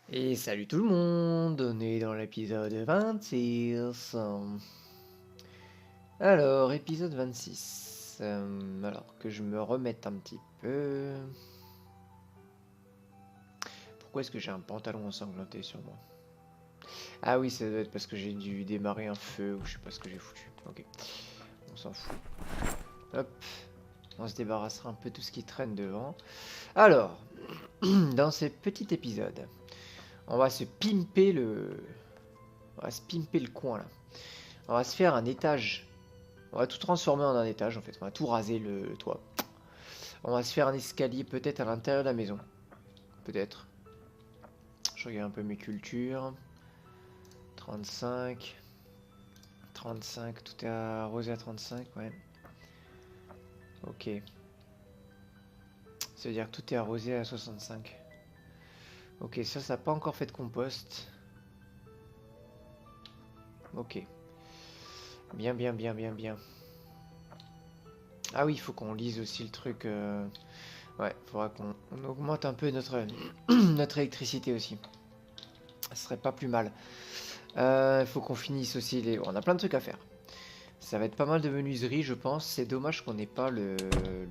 Et salut tout le monde, on est dans l'épisode 26. Alors, épisode 26. Alors que je me remette un petit peu. Pourquoi est-ce que j'ai un pantalon ensanglanté sur moi? Ah oui, ça doit être parce que j'ai dû démarrer un feu ou je sais pas ce que j'ai foutu. Ok, on s'en fout. Hop, on se débarrassera un peu de tout ce qui traîne devant. Alors, dans ce petit épisode, on va se pimper le... On va se pimper le coin là. On va se faire un étage. On va tout transformer en un étage en fait. On va tout raser le toit. On va se faire un escalier peut-être à l'intérieur de la maison. Peut-être. Je regarde un peu mes cultures. 35. 35. Tout est arrosé à 35. Ouais. Ok. Ça veut dire que tout est arrosé à 65. Ok, ça n'a pas encore fait de compost. Ok. Bien, bien, bien, bien, bien. Ah oui, il faut qu'on lise aussi le truc. Ouais, il faudra qu'on augmente un peu notre, notre électricité aussi. Ce serait pas plus mal. Il faut qu'on finisse aussi les... On a plein de trucs à faire. Ça va être pas mal de menuiserie, je pense. C'est dommage qu'on n'ait pas le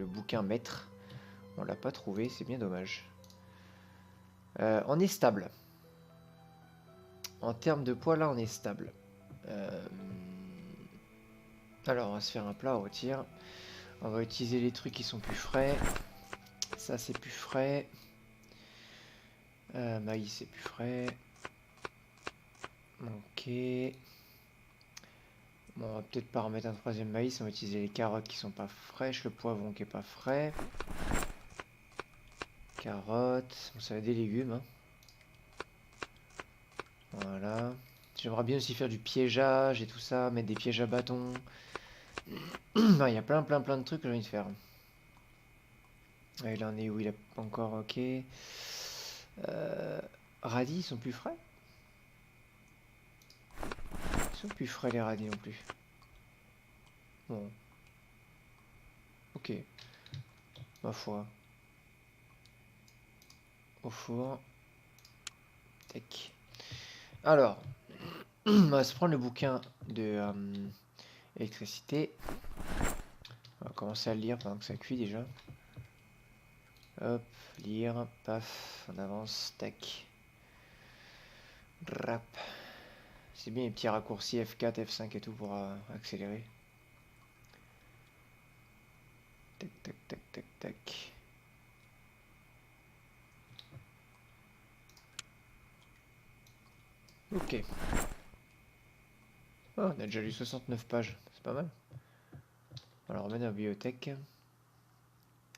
bouquin maître. On l'a pas trouvé, c'est bien dommage. On est stable. En termes de poids, là, on est stable. Alors, on va se faire un plat, on retire. On va utiliser les trucs qui sont plus frais. Ça, c'est plus frais. Maïs, c'est plus frais. Ok. Bon, on va peut-être pas remettre un troisième maïs. On va utiliser les carottes qui sont pas fraîches. Le poivron qui est pas frais. Carottes. Bon, ça va être des légumes. Hein. Voilà. J'aimerais bien aussi faire du piégeage et tout ça. Mettre des pièges à bâton. Il y a plein de trucs que j'ai envie de faire. Ah, il en est où? Il a pas encore. Ok. Radis, ils sont plus frais? Ils sont plus frais les radis non plus. Bon. Ok. Ma foi. Au four. Tac. Alors. On va se prendre le bouquin de électricité. On va commencer à le lire pendant que ça cuit déjà. Hop, lire, paf, on avance, tac. Rap. C'est bien les petits raccourcis F4, F5 et tout pour accélérer. Tac, tac, tac, tac, tac. Ok. Oh, on a déjà lu 69 pages, c'est pas mal. Alors on remet dans la bibliothèque.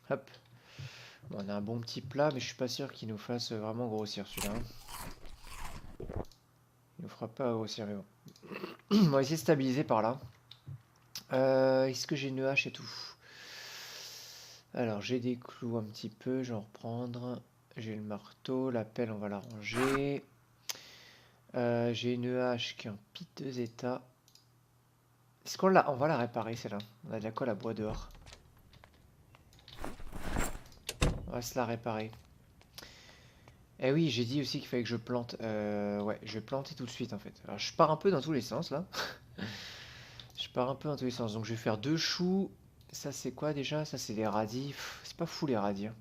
Hop. Bon, on a un bon petit plat, mais je suis pas sûr qu'il nous fasse vraiment grossir celui-là. Hein. Il nous fera pas grossir, mais bon. On va essayer de stabiliser par là. Est-ce que j'ai une hache et tout? Alors, j'ai des clous un petit peu, je vais en reprendre. J'ai le marteau, la pelle, on va la ranger. J'ai une hache qui est en piteux état. Est-ce qu'on on va la réparer celle-là? On a de la colle à bois dehors. On va se la réparer. Eh oui, j'ai dit aussi qu'il fallait que je plante. Ouais, je vais planter tout de suite en fait. Alors, je pars un peu dans tous les sens là. Je pars un peu dans tous les sens. Donc, je vais faire 2 choux. Ça, c'est quoi déjà? Ça, c'est des radis. C'est pas fou les radis. Hein.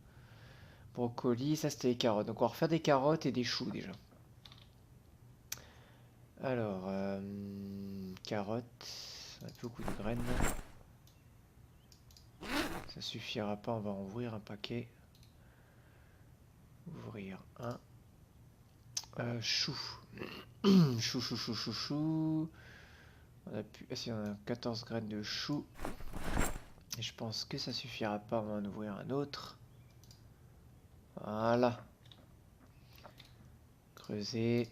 Brocoli, ça c'était les carottes. Donc, on va refaire des carottes et des choux déjà. Alors, carottes, on a plus beaucoup de graines. Ça suffira pas, on va en ouvrir un paquet. Ouvrir un. Chou. Chou, chou, chou, chou, chou. On a plus... Ah si, on a 14 graines de chou. Et je pense que ça suffira pas, on va en ouvrir un autre. Voilà. Creuser.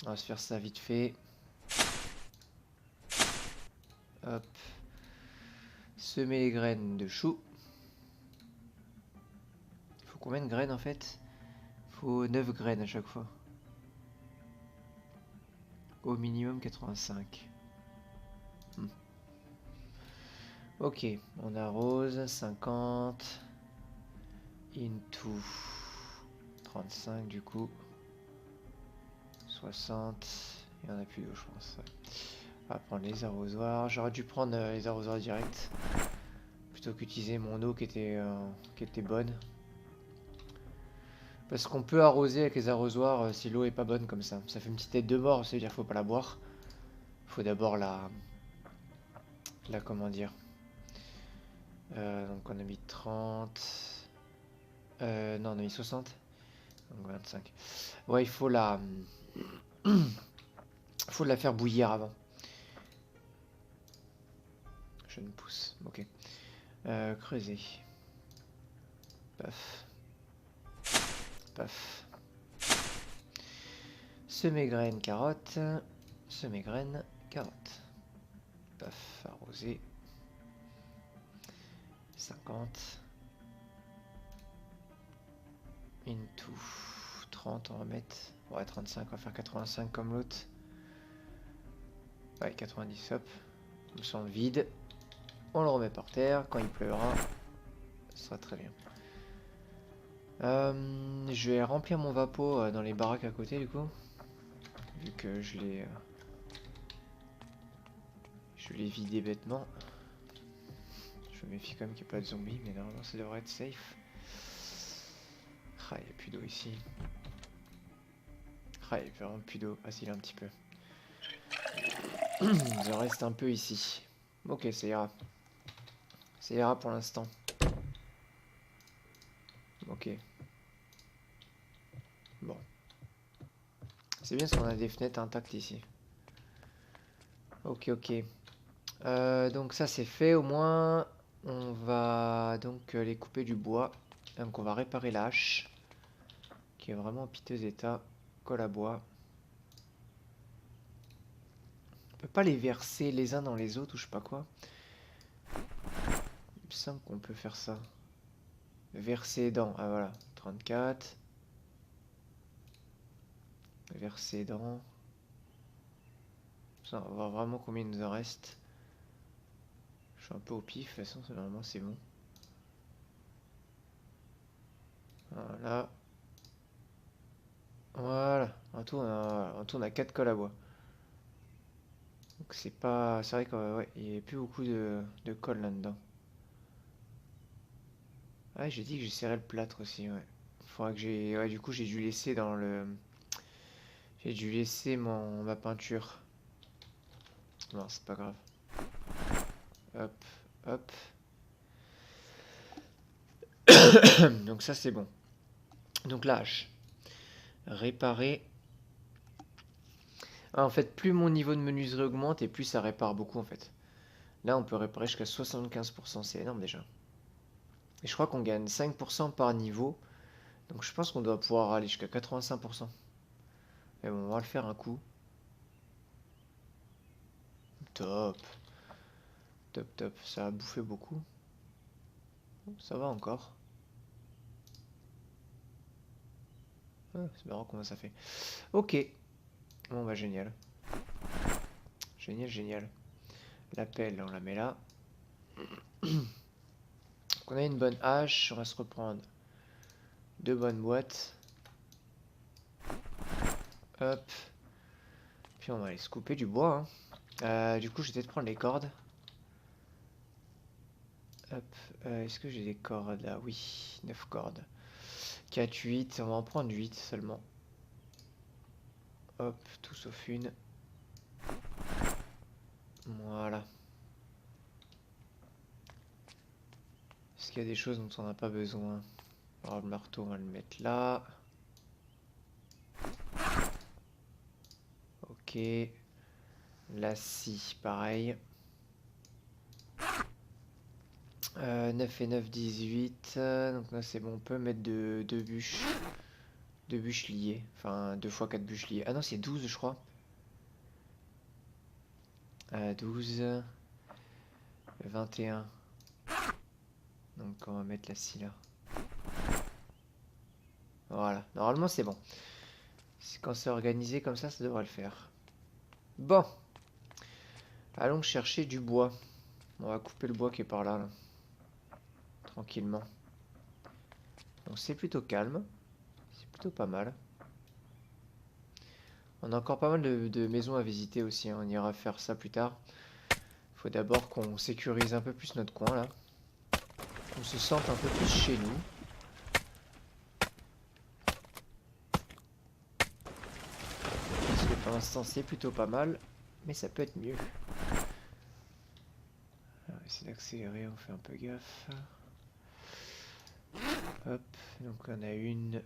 On va se faire ça vite fait. Hop. Semer les graines de chou. Il faut combien de graines en fait? Il faut 9 graines à chaque fois. Au minimum 85. Ok, on arrose 50 into 35 du coup. 60. Il n'y en a plus d'eau, je pense. Ouais. On va prendre les arrosoirs. J'aurais dû prendre les arrosoirs directs. Plutôt qu'utiliser mon eau qui était bonne. Parce qu'on peut arroser avec les arrosoirs si l'eau est pas bonne comme ça. Ça fait une petite tête de mort, ça veut dire qu'il faut pas la boire. Faut d'abord la comment dire. Donc on a mis 30. Non, on a mis 60. Donc 25. Ouais, il faut la faut la faire bouillir avant. Jeune pousse. Ok. Creuser. Paf. Paf. Semer graines, carottes. Semer graines, carottes. Paf. Arroser. 50. Into 30, on va mettre. Ouais, 35, on va faire 85 comme l'autre. Ouais, 90, hop. Comme ça on le vide. On le remet par terre. Quand il pleuvra, ce sera très bien. Je vais remplir mon vapeau dans les baraques à côté du coup. Vu que je l'ai vidé bêtement. Je me méfie quand même qu'il n'y ait pas de zombies, mais normalement ça devrait être safe. Ah, il n'y a plus d'eau ici. Ah, il n'y a vraiment plus d'eau. Ah, si, il y a un petit peu. Il en reste un peu ici. Ok, ça ira. Ça ira pour l'instant. Ok. Bon. C'est bien parce qu'on a des fenêtres intactes ici. Ok, ok. Donc ça c'est fait au moins. On va donc les couper du bois. Donc on va réparer la hache. Qui est vraiment en piteux état. Colle à bois. On peut pas les verser les uns dans les autres ou je sais pas quoi. Il me semble qu'on peut faire ça. Verser dans. Ah voilà. 34. Verser dans. Ça, on va voir vraiment combien il nous en reste. Je suis un peu au pif, de toute façon, normalement c'est bon. Voilà. Voilà. En tout, on a 4 colles à bois. Donc c'est pas. C'est vrai qu'il ouais, n'y avait plus beaucoup de colle là-dedans. Ah, j'ai dit que j'essaierais le plâtre aussi, ouais. Faudra que j'ai. Ouais, du coup, j'ai dû laisser dans le. J'ai dû laisser ma peinture. Non, c'est pas grave. Hop, hop. Donc ça, c'est bon. Donc la hache. Réparer. Ah, en fait, plus mon niveau de menuiserie augmente et plus ça répare beaucoup en fait. Là, on peut réparer jusqu'à 75%, c'est énorme déjà. Et je crois qu'on gagne 5% par niveau. Donc je pense qu'on doit pouvoir aller jusqu'à 85%. Mais bon, on va le faire un coup. Top. Top, top. Ça a bouffé beaucoup. Ça va encore. Ah, c'est marrant comment ça fait. Ok. Bon, bah génial. Génial, génial. La pelle, on la met là. On a une bonne hache. On va se reprendre 2 bonnes boîtes. Hop. Puis on va aller se couper du bois. Du coup, je vais peut-être prendre les cordes. Hop. Est-ce que j'ai des cordes là? Oui, 9 cordes. 4, 8. On va en prendre 8 seulement. Hop, tout sauf une. Voilà. Est-ce qu'il y a des choses dont on n'a pas besoin? Alors, le marteau, on va le mettre là. Ok. La scie, pareil. 9 et 9, 18. Donc là, c'est bon. On peut mettre deux bûches. Deux bûches liées. Enfin, 2 fois 4 bûches liées. Ah non, c'est 12, je crois. 12. 21. Donc, on va mettre la scie là. Voilà. Normalement, c'est bon. Quand c'est organisé comme ça devrait le faire. Bon. Allons chercher du bois. On va couper le bois qui est par là. Tranquillement. Donc c'est plutôt calme. C'est plutôt pas mal. On a encore pas mal de maisons à visiter aussi, hein. On ira faire ça plus tard. Faut d'abord qu'on sécurise un peu plus notre coin là. Qu'on se sente un peu plus chez nous. Parce que pour l'instant c'est plutôt pas mal. Mais ça peut être mieux. On va essayer d'accélérer, on fait un peu gaffe. Hop, donc on a une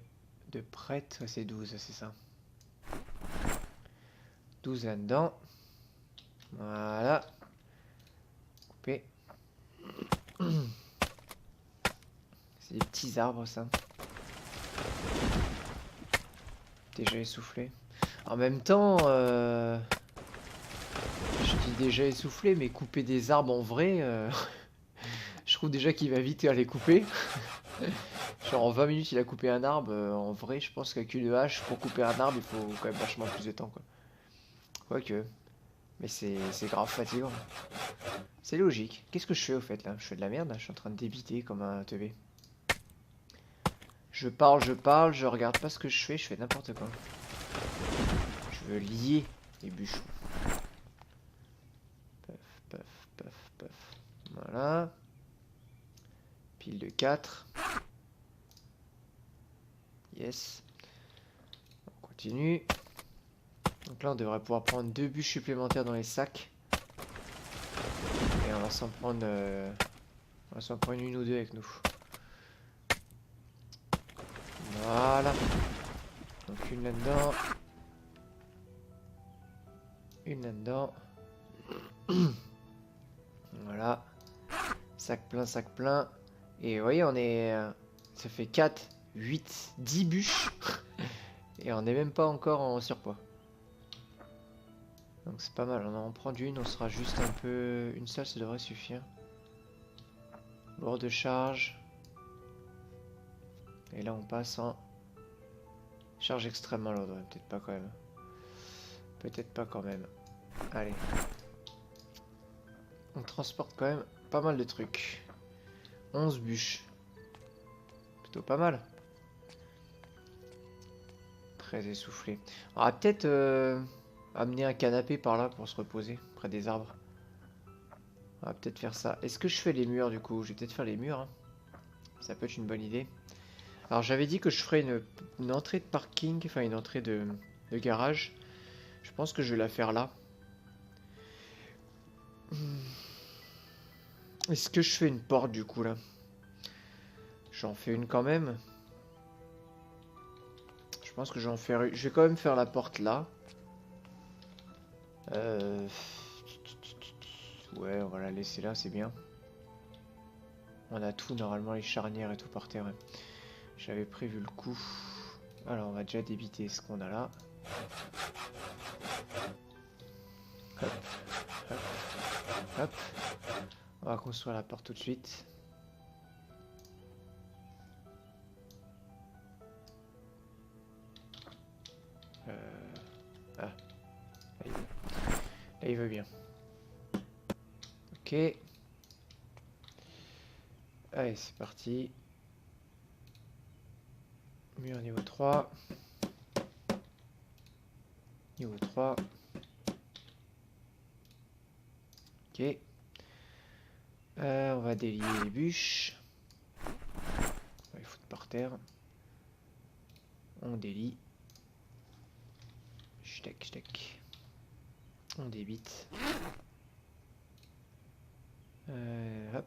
de prête. C'est 12, c'est ça. 12 là-dedans. Voilà. Couper. C'est des petits arbres ça. Déjà essoufflé. En même temps, je dis déjà essoufflé, mais couper des arbres en vrai, je trouve déjà qu'il va vite à les couper. Genre en 20 minutes il a coupé un arbre, en vrai je pense qu'avec une hache pour couper un arbre il faut quand même vachement plus de temps quoi. Quoique, mais c'est grave fatigant. C'est logique. Qu'est-ce que je fais au fait là? Je fais de la merde là, je suis en train de débiter comme un teubé. Je parle, je regarde pas ce que je fais n'importe quoi. Je veux lier les bûcherons. Paf, paf, paf, paf. Voilà. Pile de 4. Yes. On continue. Donc là, on devrait pouvoir prendre 2 bûches supplémentaires dans les sacs. Et on va s'en prendre, une ou deux avec nous. Voilà. Donc une là-dedans. Une là-dedans. Voilà. Sac plein, sac plein. Et vous voyez, on est... ça fait 4, 8, 10 bûches. Et on n'est même pas encore en surpoids. Donc c'est pas mal. On en prend une, on sera juste un peu... Une seule, ça devrait suffire. Lourd de charge. Et là, on passe en... Charge extrêmement lourde. Ouais, peut-être pas quand même. Peut-être pas quand même. Allez. On transporte quand même pas mal de trucs. 11 bûches. Plutôt pas mal. Très essoufflé. On va peut-être amener un canapé par là pour se reposer près des arbres. On va peut-être faire ça. Est-ce que je fais les murs du coup? Je vais peut-être faire les murs. Hein. Ça peut être une bonne idée. Alors j'avais dit que je ferais une entrée de parking, enfin une entrée de garage. Je pense que je vais la faire là. Est-ce que je fais une porte du coup là? J'en fais une quand même. Je pense que j'en ferai une. Je vais quand même faire la porte là. Ouais, on va la laisser là, c'est bien. On a tout, normalement, les charnières et tout par terre. Ouais. J'avais prévu le coup. Alors, on va déjà débiter ce qu'on a là. Hop, hop, hop. On va construire la porte tout de suite. Ah, là, il veut bien. Ok. Allez, c'est parti. Mur niveau 3. Niveau 3. Ok. On va délier les bûches. On va les foutre par terre. On délie. Ch'tac, ch'tac. On débite. Hop.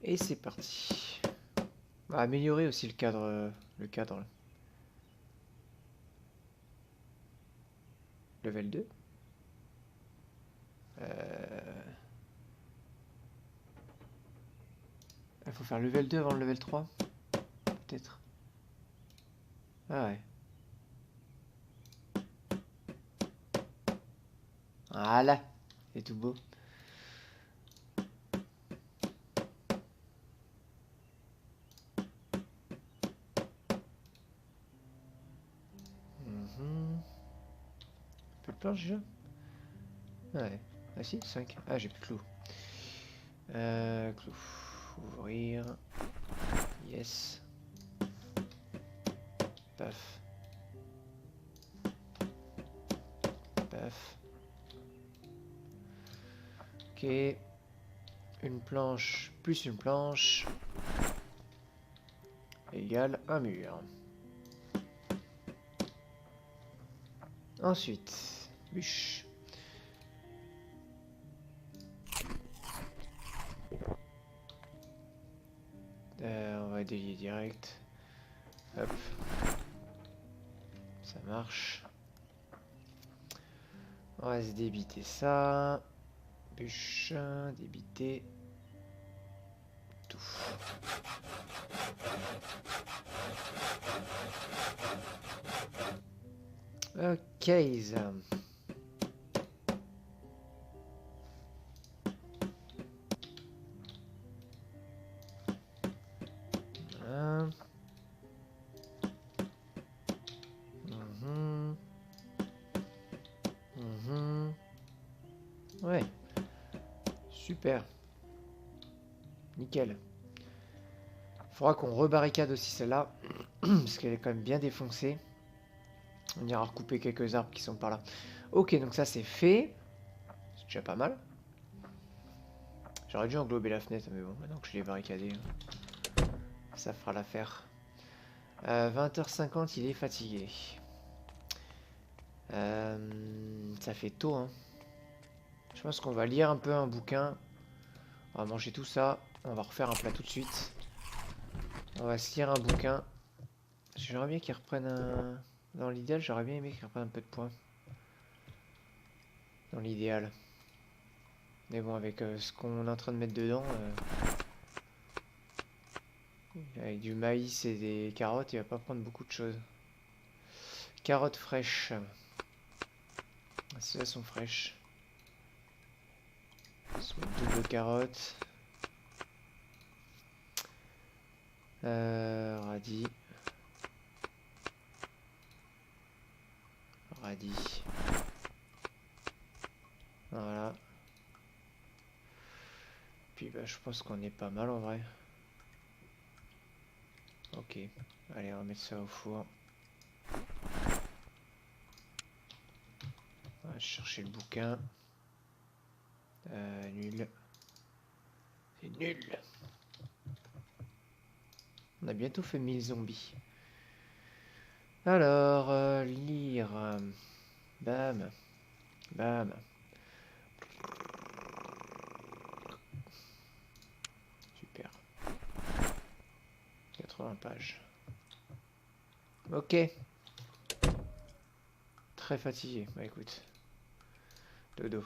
Et c'est parti. On va améliorer aussi le cadre là. Level 2. Il faut faire level 2 avant le level 3. Peut-être. Ah ouais. Voilà. C'est tout beau. Un peu de planche déjà. Ouais. Ah si, 5. Ah, j'ai plus de clous. Clou. Ouvrir. Yes. Paf. Paf. Ok. Une planche plus une planche égale un mur. Ensuite, bûche. On va délier direct. Hop. Ça marche. On va se débiter ça. Bûche, débiter. Tout. Ok, ça. Voilà. Ouais. Super. Nickel. Faudra qu'on rebarricade aussi celle-là. Parce qu'elle est quand même bien défoncée. On ira recouper quelques arbres qui sont par là. Ok, donc ça c'est fait. C'est déjà pas mal. J'aurais dû englober la fenêtre, mais bon, maintenant que je l'ai barricadé, ça fera l'affaire. 20h50, il est fatigué. Ça fait tôt, hein. Je pense qu'on va lire un peu un bouquin. On va manger tout ça. On va refaire un plat tout de suite. On va se lire un bouquin. J'aimerais bien qu'ils reprennent un... Dans l'idéal, j'aurais bien aimé qu'ils reprennent un peu de points. Dans l'idéal. Mais bon, avec ce qu'on est en train de mettre dedans... avec du maïs et des carottes, il va pas prendre beaucoup de choses. Carottes fraîches. Celles-là sont fraîches. Double carotte. Radis. Radis. Voilà. Puis bah, je pense qu'on est pas mal en vrai. Ok. Allez, on va mettre ça au four. On va chercher le bouquin. Nul. C'est nul. On a bientôt fait 1000 zombies. Alors, lire. Bam. Bam. Super. 80 pages. Ok. Très fatigué. Bah écoute. Dodo.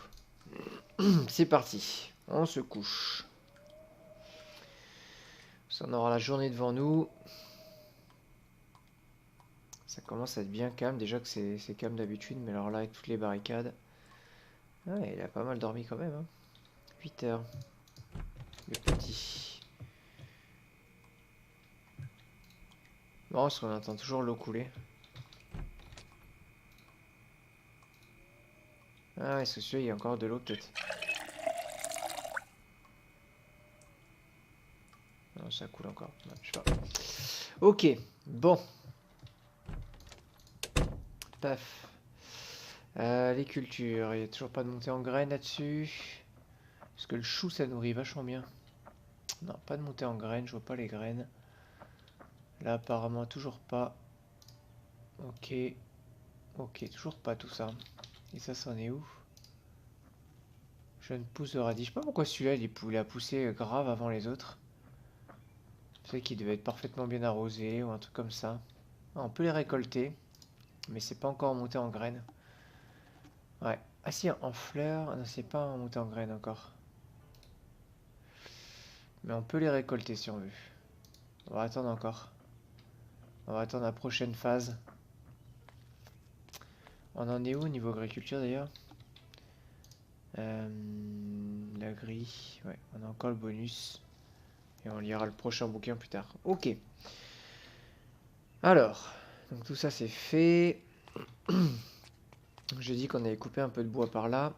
C'est parti. On se couche. On aura la journée devant nous. Ça commence à être bien calme. Déjà que c'est calme d'habitude. Mais alors là, avec toutes les barricades. Ah, il a pas mal dormi quand même. Hein. 8 heures. Le petit. Bon, parce qu'on entend toujours l'eau couler. Ah, est-ce que celui-là, il y a encore de l'eau peut-être? Non, ça coule encore. Non, je sais pas. Ok, bon. Paf. Les cultures, il n'y a toujours pas de montée en graines là-dessus. Parce que le chou, ça nourrit vachement bien. Non, pas de montée en graines, je vois pas les graines. Là, apparemment, toujours pas. Ok. Ok, toujours pas tout ça. Et ça, c'en est où? Jeune pousse de radis. Je sais pas pourquoi celui-là, il a poussé grave avant les autres. Je sais qu'il devait être parfaitement bien arrosé ou un truc comme ça. Ah, on peut les récolter. Mais c'est pas encore monté en graines. Ouais. Ah si, en fleurs. Non, c'est pas monté en graines encore. Mais on peut les récolter si on veut. On va attendre encore. On va attendre la prochaine phase. On en est où au niveau agriculture d'ailleurs? La grille. Ouais, on a encore le bonus. Et on lira le prochain bouquin plus tard. Ok. Alors, donc tout ça c'est fait. J'ai dit qu'on allait couper un peu de bois par là.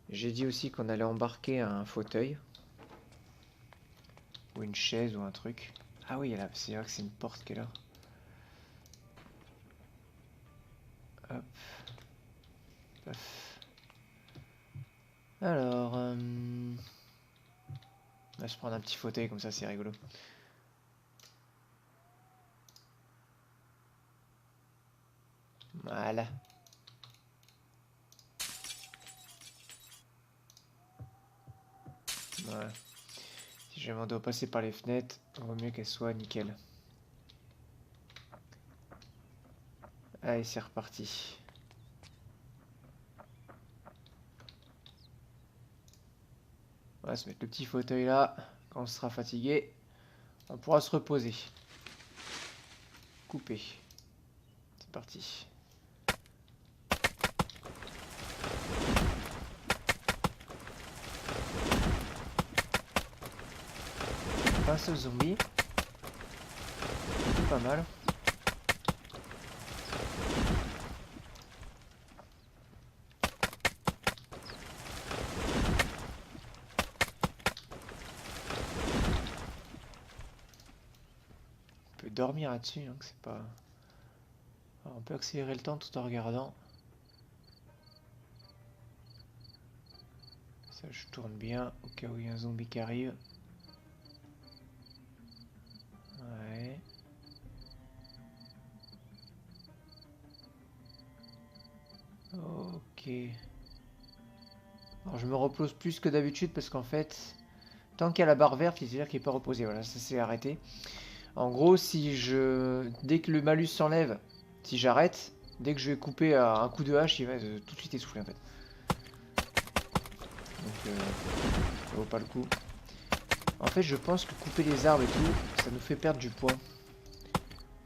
J'ai dit aussi qu'on allait embarquer un fauteuil. Ou une chaise ou un truc. Ah oui, là, c'est vrai que c'est une porte qui est là. Hop. Paf. Alors, là, je prends un petit fauteuil comme ça, c'est rigolo. Voilà. Voilà. Si jamais on doit passer par les fenêtres, il vaut mieux qu'elles soient nickel. Allez, c'est reparti. On va se mettre le petit fauteuil là. Quand on sera fatigué, on pourra se reposer. Couper. C'est parti. Un seul zombie. C'est pas mal. On peut dormir là-dessus, hein, que c'est pas... Alors, on peut accélérer le temps tout en regardant. Ça, je tourne bien au cas où il y a un zombie qui arrive. Ouais. Ok. Alors je me repose plus que d'habitude parce qu'en fait, tant qu'il y a la barre verte, c'est-à-dire qu'il n'est pas reposé. Voilà, ça s'est arrêté. En gros, si je... Dès que le malus s'enlève, si j'arrête, dès que je vais couper à un coup de hache, il va tout de suite essouffler en fait. Donc ça vaut pas le coup. En fait, je pense que couper les arbres et tout, ça nous fait perdre du poids.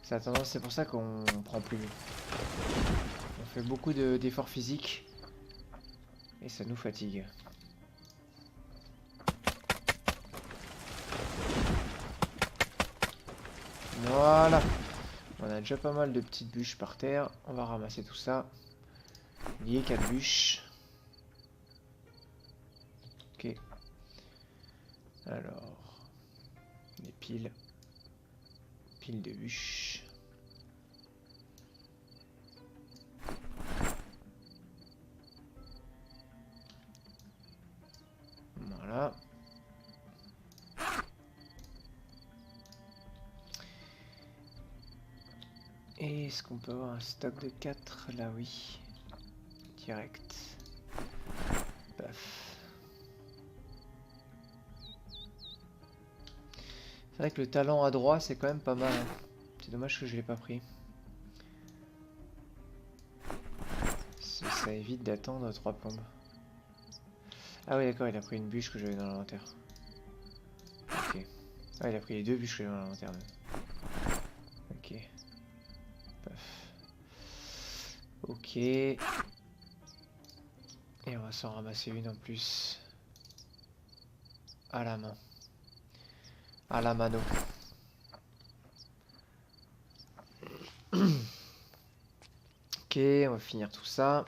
Ça a tendance, c'est pour ça qu'on prend plus. On fait beaucoup d'efforts physiques et ça nous fatigue. Voilà. On a déjà pas mal de petites bûches par terre. On va ramasser tout ça. Lier 4 bûches. Ok. Alors. Des piles. Piles de bûches. Voilà. Et est-ce qu'on peut avoir un stock de 4? Là oui. Direct. Paf. C'est vrai que le talent à droit c'est quand même pas mal. Hein. C'est dommage que je l'ai pas pris. Ça évite d'attendre 3 plombes. Ah oui d'accord, il a pris une bûche que j'avais dans l'inventaire. Ok. Ah il a pris les 2 bûches que j'avais dans l'inventaire même. Ok. Paf. Ok. Et on va s'en ramasser une en plus. À la main. À la mano. Ok, on va finir tout ça.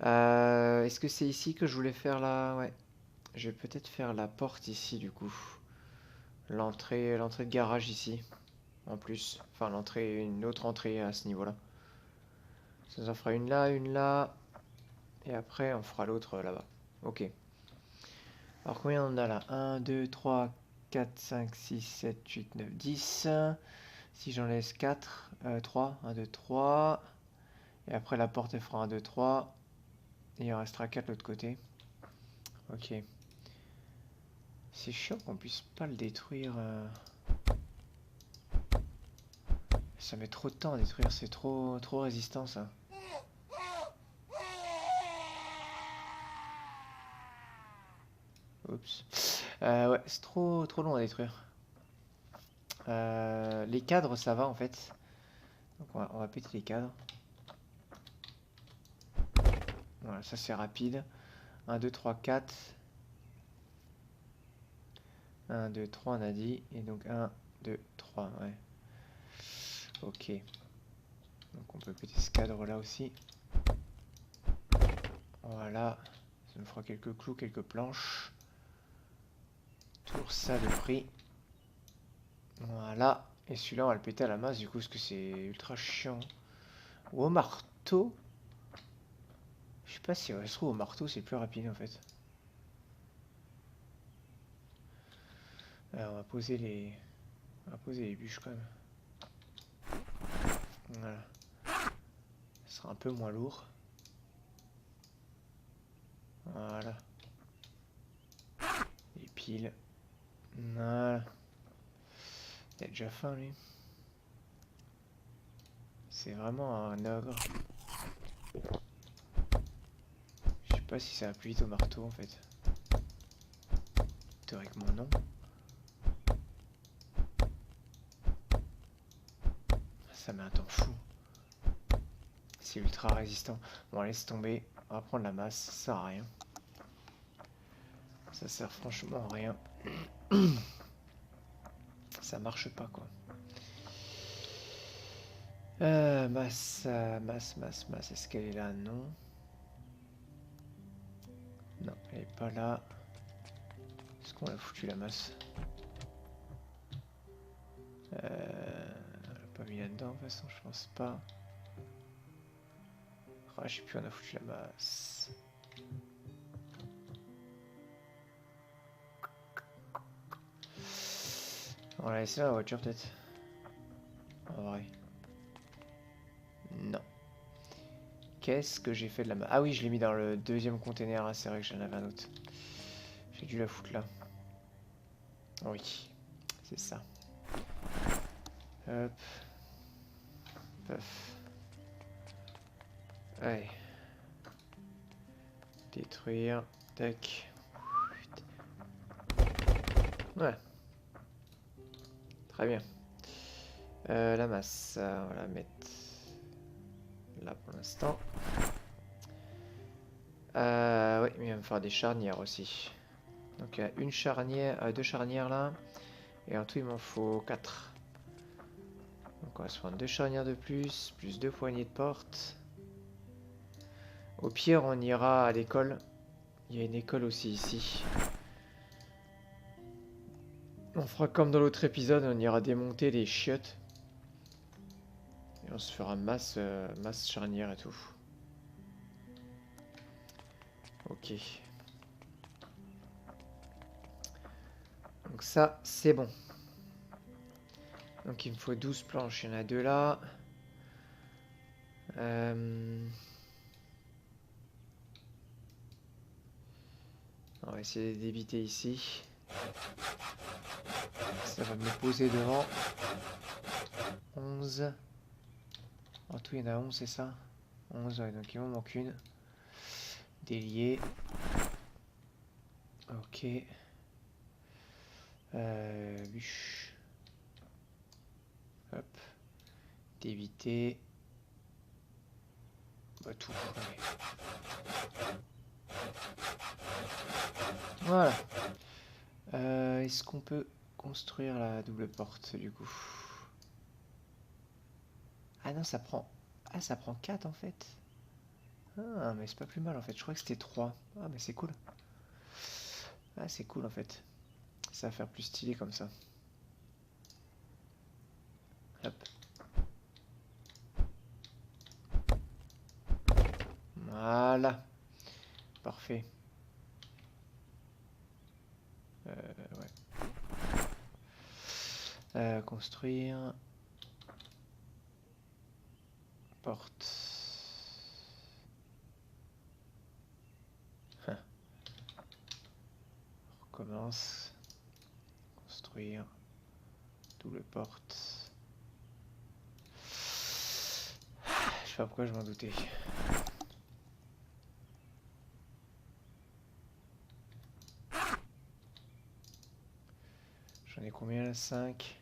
Est-ce que c'est ici que je voulais faire la... Ouais. Je vais peut-être faire la porte ici du coup. L'entrée de garage ici. En plus. Enfin l'entrée, une autre entrée à ce niveau-là. Ça nous en fera une là, une là. Et après on fera l'autre là-bas. Ok. Alors combien on a là? 1, 2, 3, 4, 5, 6, 7, 8, 9, 10. Si j'en laisse 4, 3, 1, 2, 3. Et après la porte elle fera 1, 2, 3. Et il en restera 4 de l'autre côté. Ok. C'est chiant qu'on puisse pas le détruire. Ça met trop de temps à détruire, c'est trop résistant ça. Oups. Ouais, c'est trop long à détruire. Les cadres ça va en fait. Donc on va péter les cadres. Voilà, ça c'est rapide. 1, 2, 3, 4. 1, 2, 3 on a dit. Et donc 1, 2, 3, ouais. Ok. Donc on peut péter ce cadre là aussi. Voilà. Ça nous fera quelques clous, quelques planches. toujours ça le prix. Voilà. Et celui-là, on va le péter à la masse, du coup, parce que c'est ultra chiant. Ou au marteau. Je sais pas si ça se trouve au marteau, c'est plus rapide en fait. Alors, on va poser les bûches quand même. Voilà. Ce sera un peu moins lourd. Voilà. Les piles. Voilà. Il a déjà faim lui. C'est vraiment un ogre. Je sais pas si ça va plus vite au marteau en fait. Théoriquement non. Ça met un temps fou. C'est ultra résistant. Bon, laisse tomber. On va prendre la masse. Ça sert à rien. Ça sert franchement à rien. Ça marche pas quoi. Masse. Est-ce qu'elle est là? Non. Non, elle est pas là. Est-ce qu'on l'a foutu la masse? On l'a pas mis là-dedans de toute façon, je pense pas. Ah, je sais plus, on a foutu la masse. On l'a laissé dans la voiture peut-être. En vrai. Non. Qu'est-ce que j'ai fait de la masse? Ah oui, je l'ai mis dans le deuxième container, ah, c'est vrai que j'en avais un autre. J'ai dû la foutre là. Oui, c'est ça. Hop. Paf. Allez. Détruire. Tac. Ouais. Très bien. La masse, on va la mettre là pour l'instant. Oui, mais il va me faire des charnières aussi. Donc il y a une charnière, deux charnières là. Et en tout, il m'en faut 4. Donc on va se prendre 2 charnières de plus 2 poignées de porte. Au pire, on ira à l'école. Il y a une école aussi ici. On fera comme dans l'autre épisode, on ira démonter les chiottes. Et on se fera masse charnière et tout. Ok. Donc ça, c'est bon. Donc il me faut 12 planches, il y en a 2 là. On va essayer d'éviter ici. Ça va me poser devant. 11. En tout, il y en a 11, c'est ça? 11, ouais, donc il m'en manque une. Délier. Ok. Bûche. Hop. D'éviter. Bah tout. Ouais. Voilà. Est-ce qu'on peut construire la double porte du coup? Ah non, ça prend... Ah, ça prend 4 en fait. Ah, mais c'est pas plus mal en fait. Je crois que c'était 3. Ah, mais c'est cool. Ah, c'est cool en fait. Ça va faire plus stylé comme ça. Hop. Voilà. Parfait. Ouais. Construire. Porte. On recommence. Construire. Double porte. Je sais pas pourquoi je m'en doutais. J'en ai combien là? 5.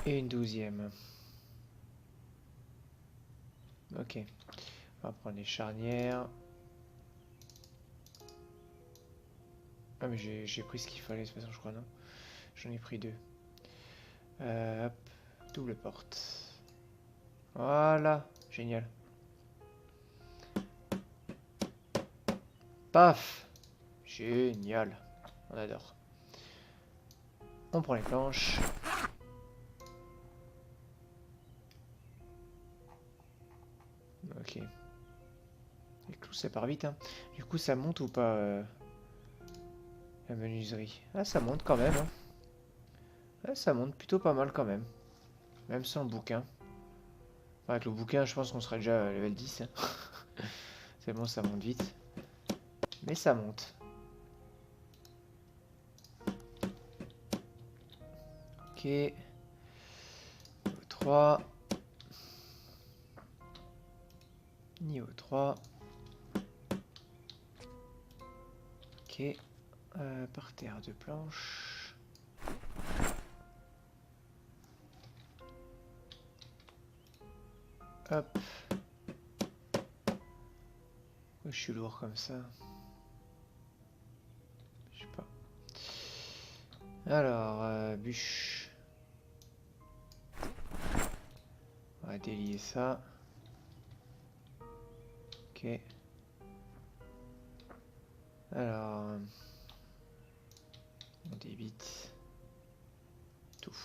Et une 12e. Ok. On va prendre les charnières. Ah mais j'ai pris ce qu'il fallait de toute façon je crois, non? J'en ai pris 2. Hop, double porte. Voilà, génial. Paf! Génial. On adore. On prend les planches. Ok. Les clous, ça part vite, hein. Du coup, ça monte ou pas la menuiserie? Ah, ça monte quand même, hein. Ah, ça monte plutôt pas mal quand même. Même sans le bouquin. Enfin, avec le bouquin, je pense qu'on serait déjà à level 10. Hein. C'est bon, ça monte vite. Mais ça monte. Ok. Niveau 3. Niveau 3. Ok. Par terre, 2 planches. Hop. Je suis lourd comme ça. Je sais pas. Alors, bûche. On va délier ça. Ok. Alors, on débite tout.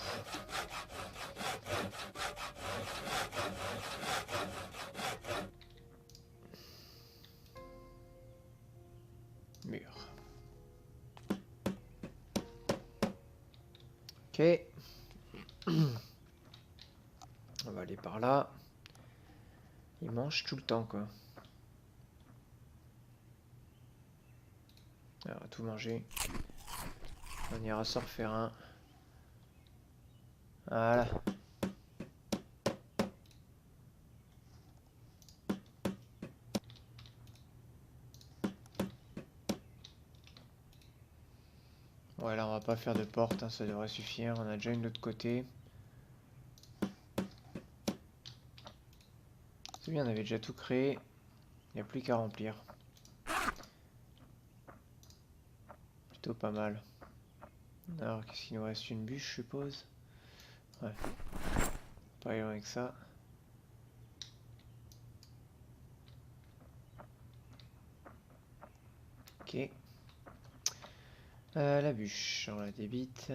Mur. Ok. On va aller par là. Il mange tout le temps, quoi. Alors, on va tout manger. On ira s'en refaire un. Voilà. Ouais, là, on va pas faire de porte, hein, ça devrait suffire. On a déjà une de l'autre côté. C'est bien, on avait déjà tout créé. Il n'y a plus qu'à remplir. Plutôt pas mal. Alors, qu'est-ce qu'il nous reste? Une bûche, je suppose. Ouais. Pas loin avec ça. Ok. La bûche, on la débite.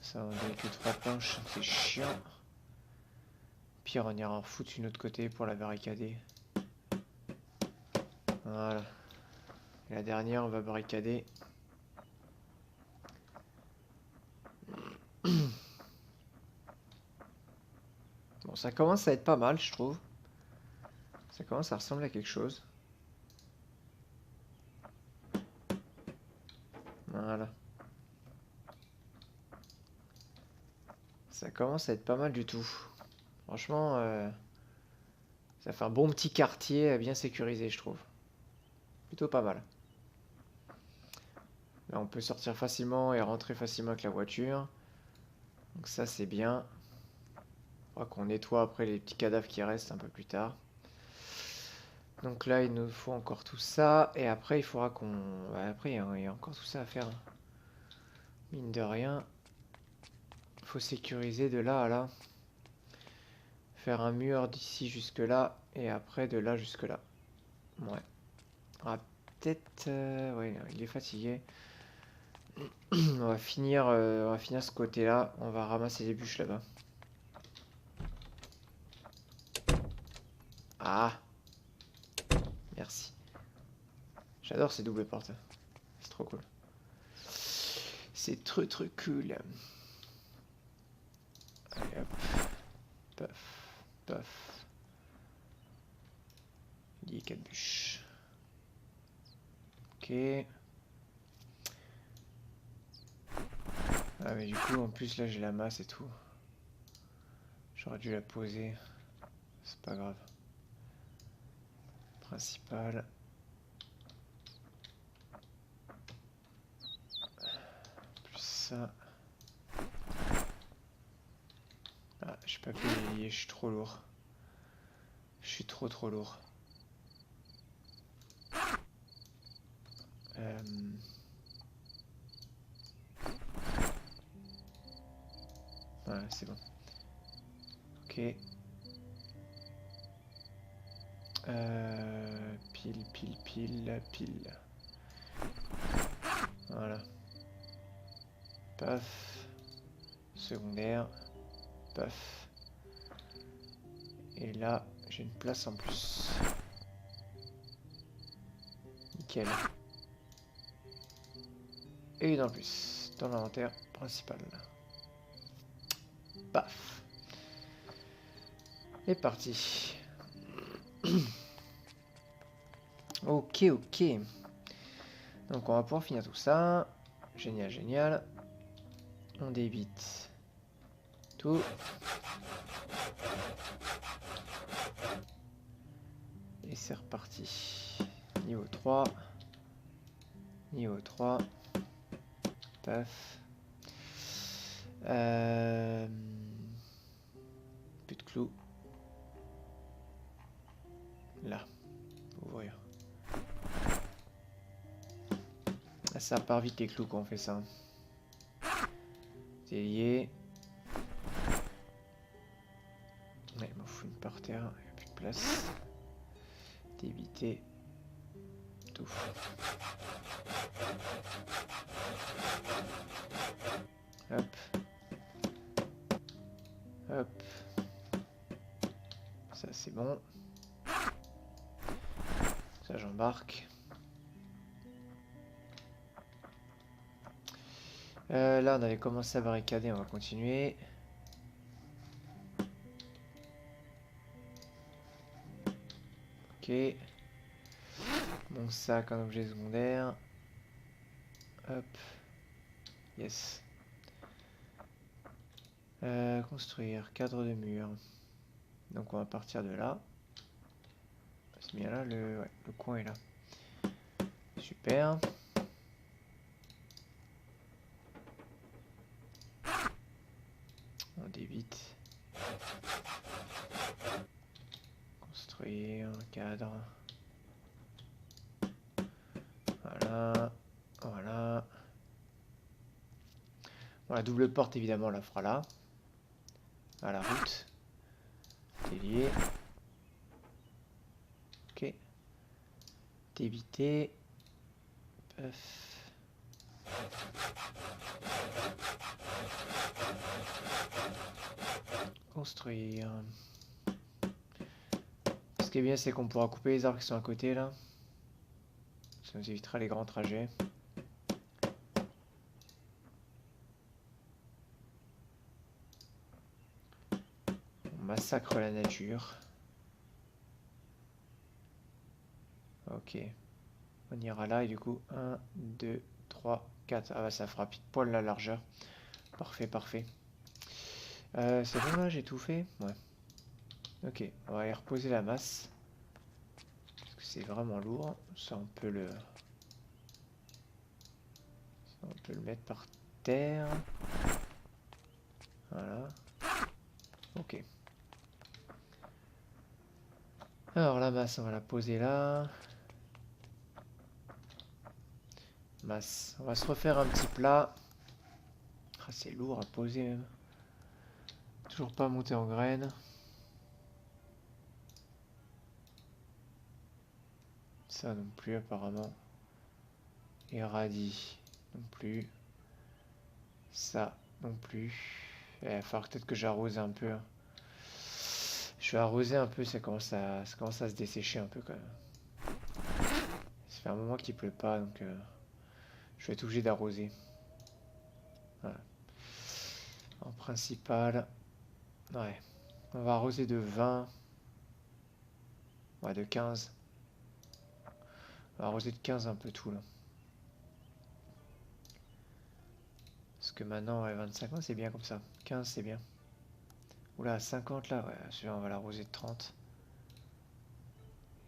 Ça, on a que 3 planches, c'est chiant. Pire, on ira en foutre une autre côté pour la barricader. Voilà. Et la dernière, on va barricader. Bon, ça commence à être pas mal, je trouve. Ça commence à ressembler à quelque chose. Voilà. Ça commence à être pas mal du tout. Franchement, ça fait un bon petit quartier bien sécurisé, je trouve. Plutôt pas mal. Là, on peut sortir facilement et rentrer facilement avec la voiture. Donc ça, c'est bien. Je crois qu'on nettoie après les petits cadavres qui restent un peu plus tard. Donc là, il nous faut encore tout ça. Et après, il faudra qu'on... Ouais, après, il y a encore tout ça à faire. Mine de rien. Il faut sécuriser de là à là. Faire un mur d'ici jusque là. Et après, de là jusque là. Ouais. Ah, peut-être... ouais, il est fatigué. On va finir ce côté-là. On va ramasser les bûches là-bas. Ah! Merci. J'adore ces doubles portes. C'est trop cool. C'est trop cool. Allez hop. Paf. Paf. Lié 4 bûches. Ok. Ah mais du coup en plus là j'ai la masse et tout. J'aurais dû la poser. C'est pas grave. Principal. Plus ça. Ah, j'ai pas pu les lier, je suis trop lourd. Je suis trop lourd. Ouais, c'est bon. Ok. Pile, pile, pile, pile. Voilà. Paf. Secondaire. Paf. Et là, j'ai une place en plus. Nickel. Et une en plus, dans l'inventaire principal. Paf. Et parti. Ok, ok. Donc on va pouvoir finir tout ça. Génial, génial. On débite tout. Et c'est reparti. Niveau 3. Niveau 3. Paf. Plus de clous. Là. Ouvrir. Ah, ça part vite les clous quand on fait ça. C'est lié. Ouais, il m'en fout une par terre. Il n'y a plus de place. Débiter. Tout. Hop. Hop. Ça c'est bon. Ça j'embarque. Là on avait commencé à barricader, on va continuer. Ok. Mon sac en objet secondaire. Hop. Yes. Construire, cadre de mur. Donc on va partir de là. C'est bien là, le coin est là. Super. On débite. Construire, cadre. Voilà. Voilà. Bon, la double porte évidemment on la fera là. À la route. Délié. Ok. Débiter. Paf. Construire. Ce qui est bien, c'est qu'on pourra couper les arbres qui sont à côté là. Ça nous évitera les grands trajets. On massacre la nature. Ok. On ira là et du coup 1, 2, 3, 4. Ah bah ça fera pile poil la largeur. Parfait, parfait. C'est bon là, j'ai tout fait? Ouais. Ok, on va aller reposer la masse. Parce que c'est vraiment lourd. Ça on peut le... Ça, on peut le mettre par terre. Voilà. Ok. Alors la masse, on va la poser là. Masse. On va se refaire un petit plat. Ah, c'est lourd à poser même. Toujours pas monté en graines. Ça non plus apparemment. Et radis non plus. Ça non plus. Il va falloir peut-être que j'arrose un peu. Je vais arroser un peu, ça commence à se dessécher un peu quand même. Ça fait un moment qu'il pleut pas, donc je vais être obligé d'arroser. Voilà. En principal, ouais. On va arroser de 20. Ouais, de 15. On va arroser de 15 un peu tout là. Parce que maintenant, ouais, 25 ans, c'est bien comme ça. 15, c'est bien. Oula, 50 là, ouais, celui-là, on va l'arroser de 30.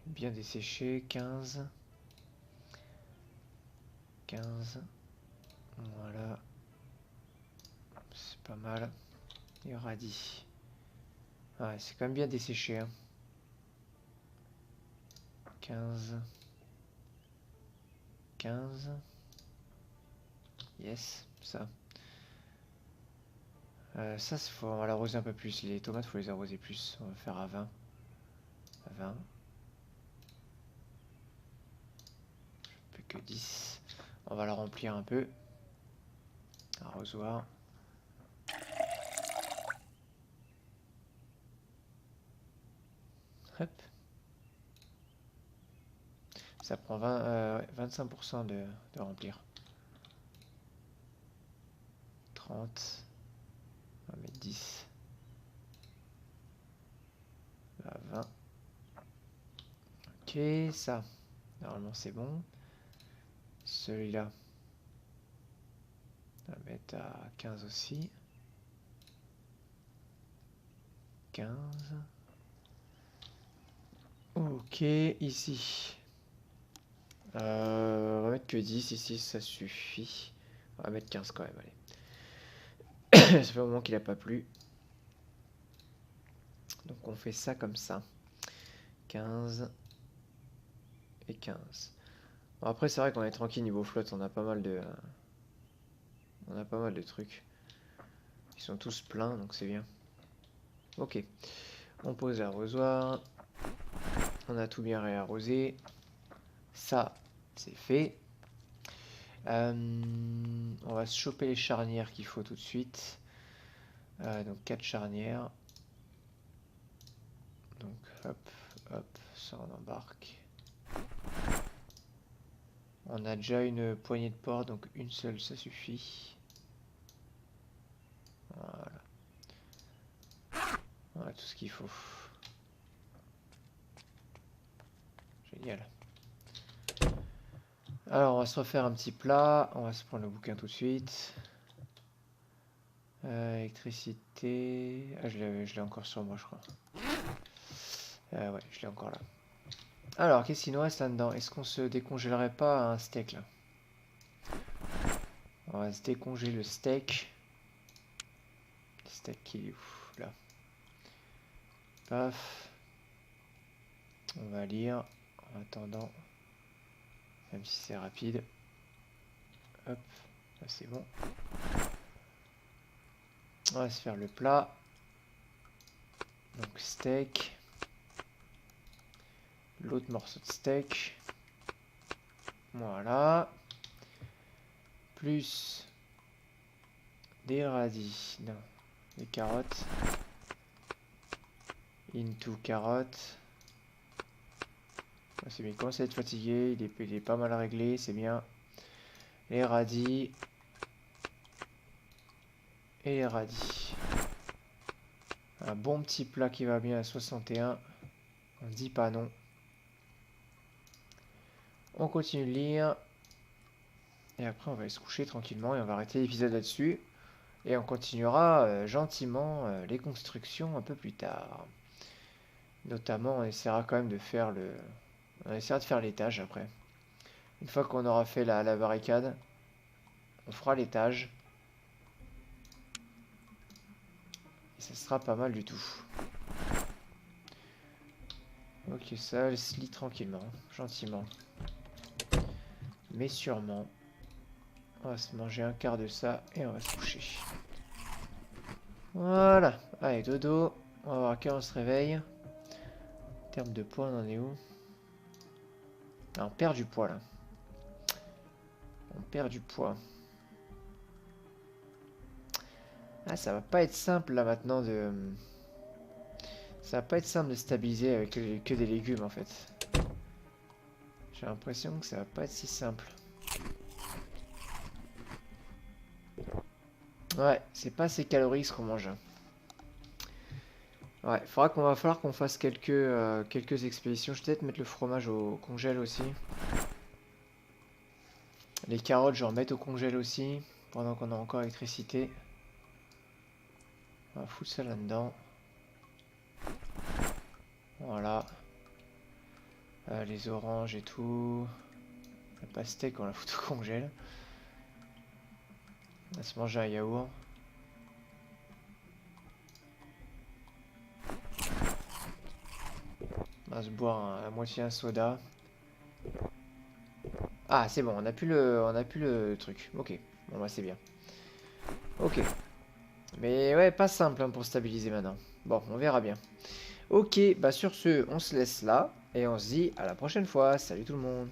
Bien desséché, 15. 15. Voilà. C'est pas mal. Et radis. Ouais, c'est quand même bien desséché. Hein. 15. 15. Yes, ça. Ça, on va l'arroser un peu plus. Les tomates, faut les arroser plus. On va faire à 20. À 20. Plus que 10. On va la remplir un peu. Arrosoir. Hop. Ça prend 25% de remplir. 30. On va mettre 10. 20. Ok, ça. Normalement, c'est bon. Celui-là. On va mettre à 15 aussi. 15. Ok, ici. On va mettre que 10 ici, ça suffit. On va mettre 15 quand même, allez. Ça fait un moment qu'il n'a pas plu. Donc on fait ça comme ça. 15 et 15. Bon, après c'est vrai qu'on est tranquille niveau flotte, on a pas mal de... On a pas mal de trucs. Ils sont tous pleins, donc c'est bien. Ok. On pose l'arrosoir. On a tout bien réarrosé. Ça, c'est fait. On va se choper les charnières qu'il faut tout de suite. Donc 4 charnières. Donc hop, hop, ça on embarque. On a déjà une poignée de porc, donc une seule ça suffit. Voilà. On a tout ce qu'il faut. Génial. Alors on va se refaire un petit plat. On va se prendre le bouquin tout de suite. Électricité. Ah, je l'ai encore sur moi, je crois. Ouais, je l'ai encore là. Alors, qu'est-ce qu'il nous reste là-dedans? Est-ce qu'on se décongèlerait pas un steak là? On va se décongeler le steak. Le steak qui est où? Là. Paf. On va lire en attendant. Même si c'est rapide. Hop. Là, c'est bon. On va se faire le plat. Donc steak. L'autre morceau de steak. Voilà. Plus des radis. Non. Des carottes. Into carottes. C'est bien, il commence à être fatigué. Il est pas mal réglé. C'est bien. Les radis. Et les radis. Un bon petit plat qui va bien à 61. On dit pas non. On continue de lire. Et après, on va aller se coucher tranquillement et on va arrêter l'épisode là-dessus. Et on continuera gentiment les constructions un peu plus tard. Notamment, on essaiera quand même de faire le... On essaiera de faire l'étage après. Une fois qu'on aura fait la barricade, on fera l'étage. Et ça sera pas mal du tout. Ok, ça se lit tranquillement, gentiment. Mais sûrement. On va se manger un quart de ça et on va se coucher. Voilà. Allez, dodo. On va voir à quelle heure on se réveille. En termes de poids, on en est où? Ah, on perd du poids là. On perd du poids. Ah, ça va pas être simple là maintenant de... Ça va pas être simple de stabiliser avec que des légumes en fait. J'ai l'impression que ça va pas être si simple. Ouais, c'est pas assez calorique ce qu'on mange. Ouais, va falloir qu'on fasse quelques expéditions. Je vais peut-être mettre le fromage au congèle aussi. Les carottes, je vais en mettre au congèle aussi. Pendant qu'on a encore l'électricité. On va foutre ça là-dedans. Voilà. Les oranges et tout. La pastèque, on la fout au congèle. On va se manger un yaourt. On va se boire à moitié un soda. Ah, c'est bon, on a plus le truc. Ok, bon bah c'est bien. Ok. Mais ouais, pas simple hein, pour stabiliser maintenant. Bon, on verra bien. Ok, bah sur ce, on se laisse là. Et on se dit à la prochaine fois. Salut tout le monde.